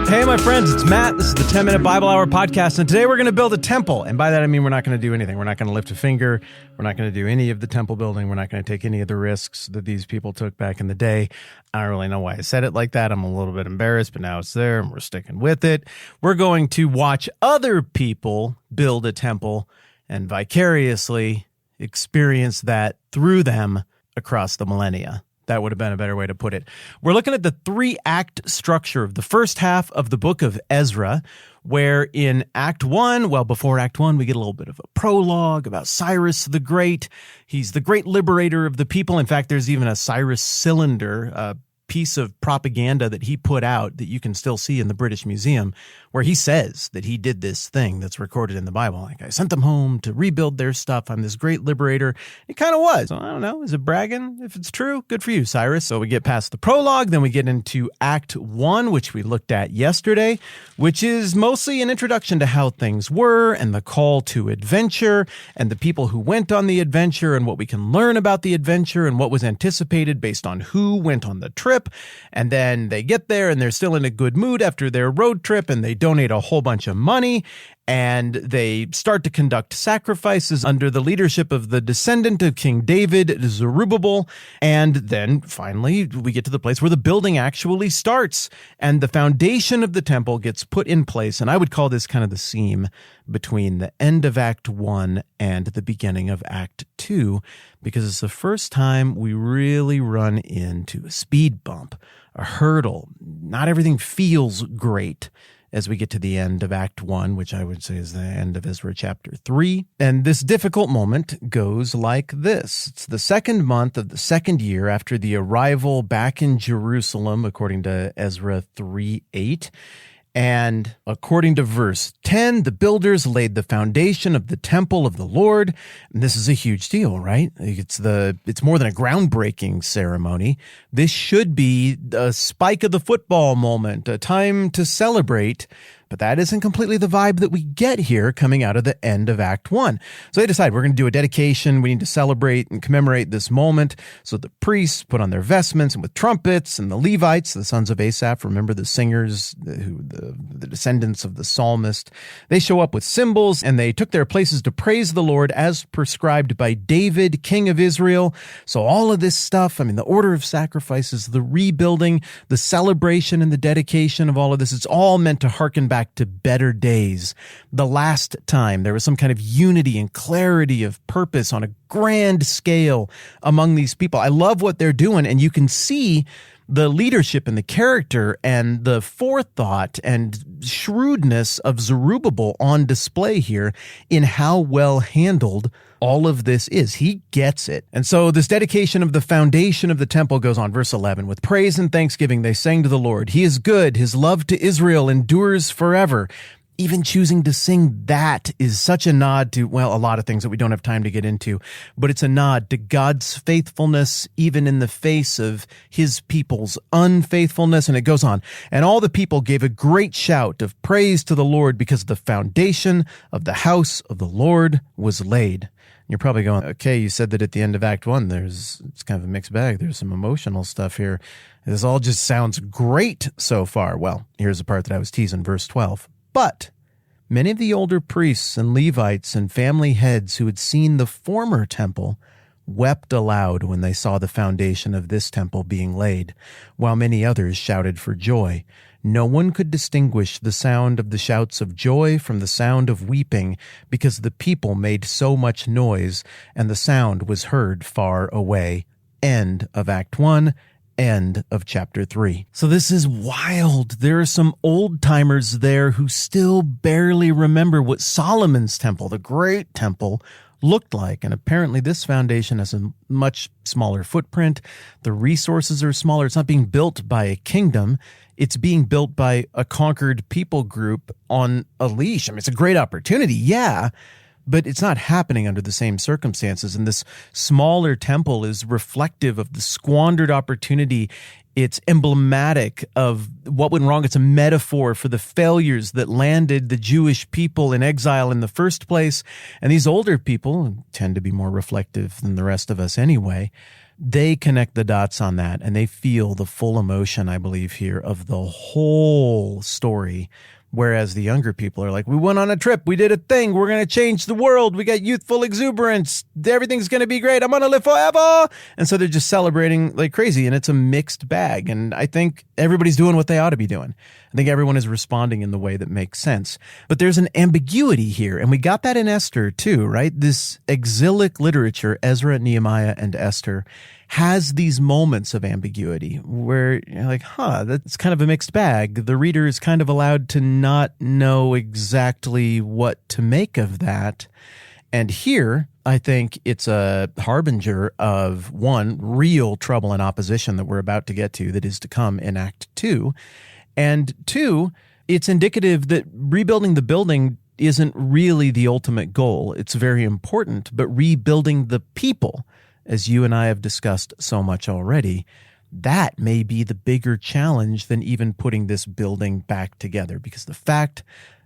Hey, my friends, it's Matt. This is the 10-Minute Bible Hour podcast, and today we're going to build a temple. And by that, I mean we're not going to do anything. We're not going to lift a finger. We're not going to do any of the temple building. We're not going to take any of the risks that these people took back in the day. I don't really know why I said it like that. I'm a little bit embarrassed, but now it's there, and we're sticking with it. We're going to watch other people build a temple and vicariously experience that through them across the millennia. That would have been a better way to put it. We're looking at the 3-act structure of the first half of the book of Ezra, where in Act 1, well, before Act 1, we get a little bit of a prologue about Cyrus the Great. He's the great liberator of the people. In fact, there's even a Cyrus cylinder, a piece of propaganda that he put out that you can still see in the British Museum, where he says that he did this thing that's recorded in the Bible. Like, I sent them home to rebuild their stuff. I'm this great liberator. It kind of was. So, I don't know. Is it bragging? If it's true, good for you, Cyrus. So we get past the prologue. Then we get into Act 1, which we looked at yesterday, which is mostly an introduction to how things were and the call to adventure and the people who went on the adventure and what we can learn about the adventure and what was anticipated based on who went on the trip. And then they get there and they're still in a good mood after their road trip, and they donate a whole bunch of money, and they start to conduct sacrifices under the leadership of the descendant of King David, Zerubbabel. And then finally we get to the place where the building actually starts and the foundation of the temple gets put in place. And I would call this kind of the seam between the end of Act 1 and the beginning of Act 2, because it's the first time we really run into a speed bump, a hurdle. Not everything feels great as we get to the end of Act 1, which I would say is the end of Ezra chapter 3. And this difficult moment goes like this. It's the second month of the second year after the arrival back in Jerusalem, according to Ezra 3:8. And according to verse 10, the builders laid the foundation of the temple of the Lord. And this is a huge deal, right? It's more than a groundbreaking ceremony. This should be a spike of the football moment, a time to celebrate. But that isn't completely the vibe that we get here coming out of the end of Act 1. So they decide we're going to do a dedication. We need to celebrate and commemorate this moment. So the priests put on their vestments and with trumpets, and the Levites, the sons of Asaph, remember the singers, the descendants of the psalmist, they show up with cymbals, and they took their places to praise the Lord as prescribed by David, king of Israel. So all of this stuff, the order of sacrifices, the rebuilding, the celebration and the dedication of all of this, it's all meant to hearken back to better days. The last time there was some kind of unity and clarity of purpose on a grand scale among these people. I love what they're doing, and you can see the leadership and the character and the forethought and shrewdness of Zerubbabel on display here in how well handled all of this is. He gets it. And so this dedication of the foundation of the temple goes on. Verse 11, with praise and thanksgiving they sang to the Lord. He is good. His love to Israel endures forever. Even choosing to sing that is such a nod to, well, a lot of things that we don't have time to get into, but it's a nod to God's faithfulness, even in the face of his people's unfaithfulness. And it goes on. And all the people gave a great shout of praise to the Lord because the foundation of the house of the Lord was laid. You're probably going, okay, you said that at the end of Act 1, it's kind of a mixed bag. There's some emotional stuff here. This all just sounds great so far. Well, here's the part that I was teasing, verse 12. But many of the older priests and Levites and family heads who had seen the former temple wept aloud when they saw the foundation of this temple being laid, while many others shouted for joy. No one could distinguish the sound of the shouts of joy from the sound of weeping, because the people made so much noise, and the sound was heard far away. End of Act 1. End of chapter 3. So this is wild. There are some old timers there who still barely remember what Solomon's temple, the great temple, looked like. And apparently this foundation has a much smaller footprint. The resources are smaller. It's not being built by a kingdom. It's being built by a conquered people group on a leash. It's a great opportunity, yeah, but it's not happening under the same circumstances. And this smaller temple is reflective of the squandered opportunity. It's emblematic of what went wrong. It's a metaphor for the failures that landed the Jewish people in exile in the first place. And these older people tend to be more reflective than the rest of us anyway. They connect the dots on that, and they feel the full emotion, I believe, here of the whole story. Whereas the younger people are like, we went on a trip, we did a thing, we're going to change the world, we got youthful exuberance, everything's going to be great, I'm going to live forever. And so they're just celebrating like crazy, and it's a mixed bag. And I think everybody's doing what they ought to be doing. I think everyone is responding in the way that makes sense. But there's an ambiguity here, and we got that in Esther too, right? This exilic literature, Ezra, Nehemiah, and Esther, has these moments of ambiguity where you're like, that's kind of a mixed bag. The reader is kind of allowed to not know exactly what to make of that. And here, I think it's a harbinger of, one, real trouble and opposition that we're about to get to that is to come in Act 2. And two, it's indicative that rebuilding the building isn't really the ultimate goal. It's very important, but rebuilding the people, as you and I have discussed so much already, that may be the bigger challenge than even putting this building back together, because the fact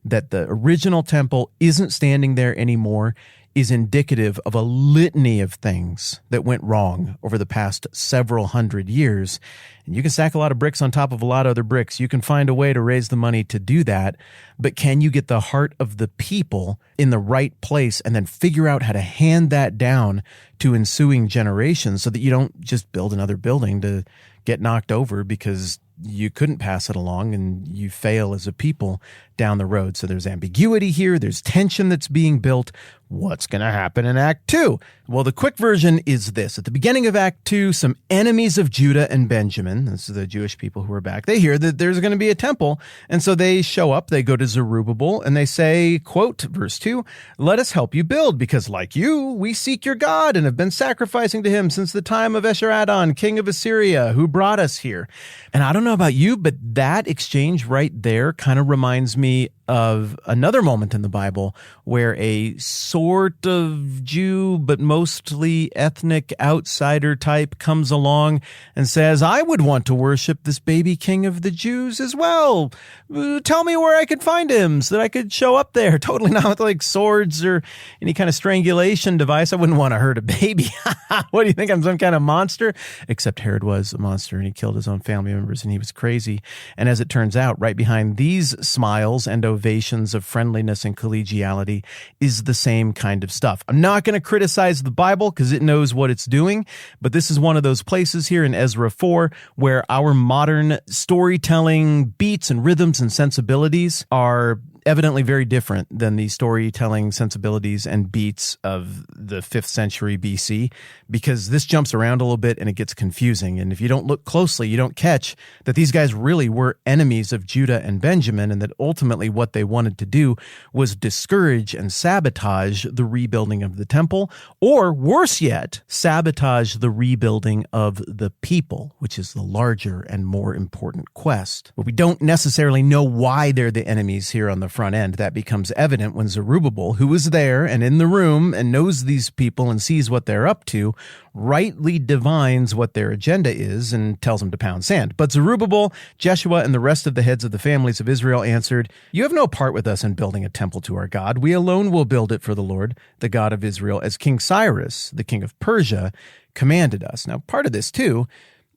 that the original temple isn't standing there anymore is indicative of a litany of things that went wrong over the past several hundred years. And you can stack a lot of bricks on top of a lot of other bricks. You can find a way to raise the money to do that. But can you get the heart of the people in the right place and then figure out how to hand that down to ensuing generations so that you don't just build another building to get knocked over because you couldn't pass it along and you fail as a people down the road? So there's ambiguity here. There's tension that's being built. What's going to happen in Act 2? Well, the quick version is this. At the beginning of Act 2, some enemies of Judah and Benjamin, this is the Jewish people who are back, they hear that there's going to be a temple. And so they show up, they go to Zerubbabel, and they say, quote, verse 2, "Let us help you build, because like you, we seek your God and have been sacrificing to him since the time of Esarhaddon, king of Assyria, who brought us here." And I don't know about you, but that exchange right there kind of reminds me of another moment in the Bible where a sort of Jew, but mostly ethnic outsider type comes along and says, "I would want to worship this baby king of the Jews as well. Tell me where I could find him so that I could show up there." Totally not with like swords or any kind of strangulation device. I wouldn't want to hurt a baby. What do you think? I'm some kind of monster? Except Herod was a monster and he killed his own family members and he was crazy. And as it turns out, right behind these smiles and ovations of friendliness and collegiality is the same kind of stuff. I'm not going to criticize the Bible because it knows what it's doing, but this is one of those places here in Ezra 4 where our modern storytelling beats and rhythms and sensibilities are evidently very different than the storytelling sensibilities and beats of the 5th century BC, because this jumps around a little bit and it gets confusing. And if you don't look closely, you don't catch that these guys really were enemies of Judah and Benjamin, and that ultimately what they wanted to do was discourage and sabotage the rebuilding of the temple, or worse yet, sabotage the rebuilding of the people, which is the larger and more important quest. But we don't necessarily know why they're the enemies here on the front end. That becomes evident when Zerubbabel, who was there and in the room and knows these people and sees what they're up to, rightly divines what their agenda is and tells them to pound sand. But Zerubbabel, Jeshua, and the rest of the heads of the families of Israel answered, "You have no part with us in building a temple to our God. We alone will build it for the Lord, the God of Israel, as King Cyrus, the king of Persia, commanded us." Now, part of this, too,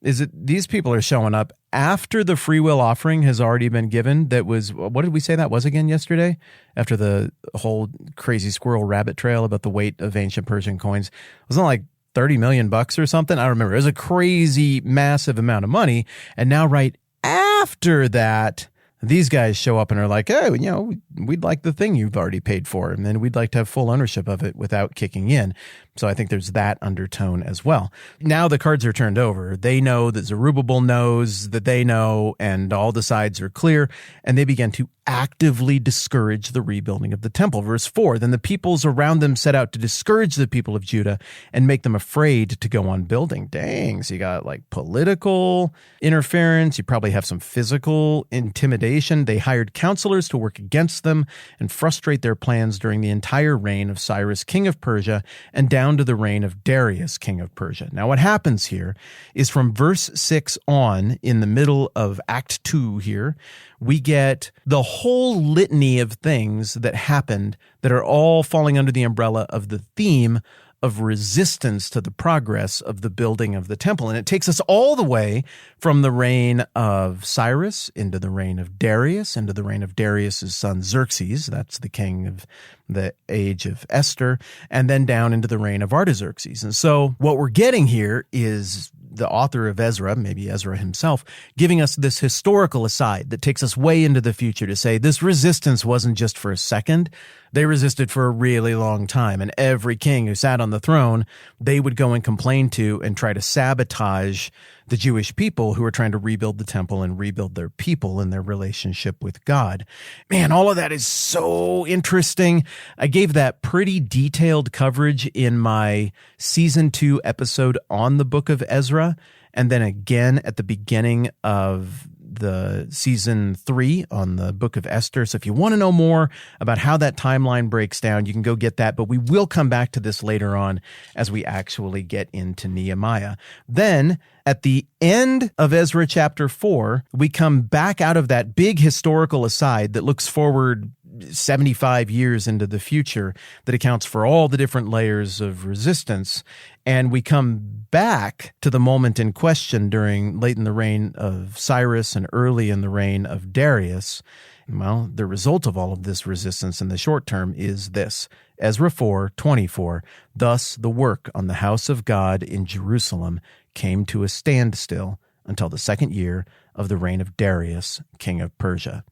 is that these people are showing up after the free will offering has already been given. That was, what did we say that was again yesterday? After the whole crazy squirrel rabbit trail about the weight of ancient Persian coins. Wasn't it like 30 million bucks or something? I don't remember. It was a crazy, massive amount of money. And now right after that, these guys show up and are like, "Oh, we'd like the thing you've already paid for, and then we'd like to have full ownership of it without kicking in." So I think there's that undertone as well. Now the cards are turned over. They know that Zerubbabel knows that they know, and all the sides are clear, and they begin to actively discourage the rebuilding of the temple. Verse 4, "Then the peoples around them set out to discourage the people of Judah and make them afraid to go on building." Dang, so you got like political interference. You probably have some physical intimidation. They hired counselors to work against them and frustrate their plans during the entire reign of Cyrus, king of Persia, and down to the reign of Darius, king of Persia. Now what happens here is from verse 6 on, in the middle of Act 2 here, we get the whole litany of things that happened that are all falling under the umbrella of the theme of resistance to the progress of the building of the temple. And it takes us all the way from the reign of Cyrus into the reign of Darius, into the reign of Darius's son Xerxes, that's the king of the age of Esther, and then down into the reign of Artaxerxes. And so what we're getting here is the author of Ezra, maybe Ezra himself, giving us this historical aside that takes us way into the future to say this resistance wasn't just for a second. They resisted for a really long time. And every king who sat on the throne, they would go and complain to and try to sabotage the Jewish people who were trying to rebuild the temple and rebuild their people and their relationship with God. Man, all of that is so interesting. I gave that pretty detailed coverage in my season 2 episode on the book of Ezra, and then again at the beginning of the season 3 on the book of Esther. So if you want to know more about how that timeline breaks down, you can go get that. But we will come back to this later on as we actually get into Nehemiah. Then at the end of Ezra chapter 4, we come back out of that big historical aside that looks forward 75 years into the future, that accounts for all the different layers of resistance. And we come back to the moment in question during late in the reign of Cyrus and early in the reign of Darius. Well, the result of all of this resistance in the short term is this. Ezra 4:24, thus the work on the house of God in Jerusalem came to a standstill until the second year of the reign of Darius, king of Persia.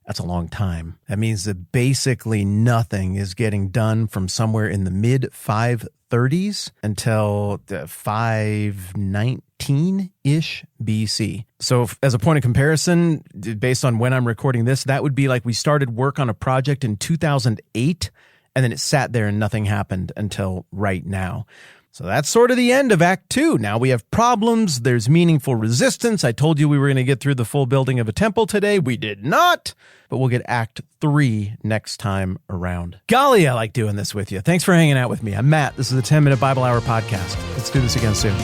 That's a long time. That means that basically nothing is getting done from somewhere in the mid-530s until 519-ish BC. So as a point of comparison, based on when I'm recording this, that would be like we started work on a project in 2008, and then it sat there and nothing happened until right now. So that's sort of the end of Act 2. Now we have problems. There's meaningful resistance. I told you we were going to get through the full building of a temple today. We did not, but we'll get Act 3 next time around. Golly, I like doing this with you. Thanks for hanging out with me. I'm Matt. This is the 10-Minute Bible Hour Podcast. Let's do this again soon.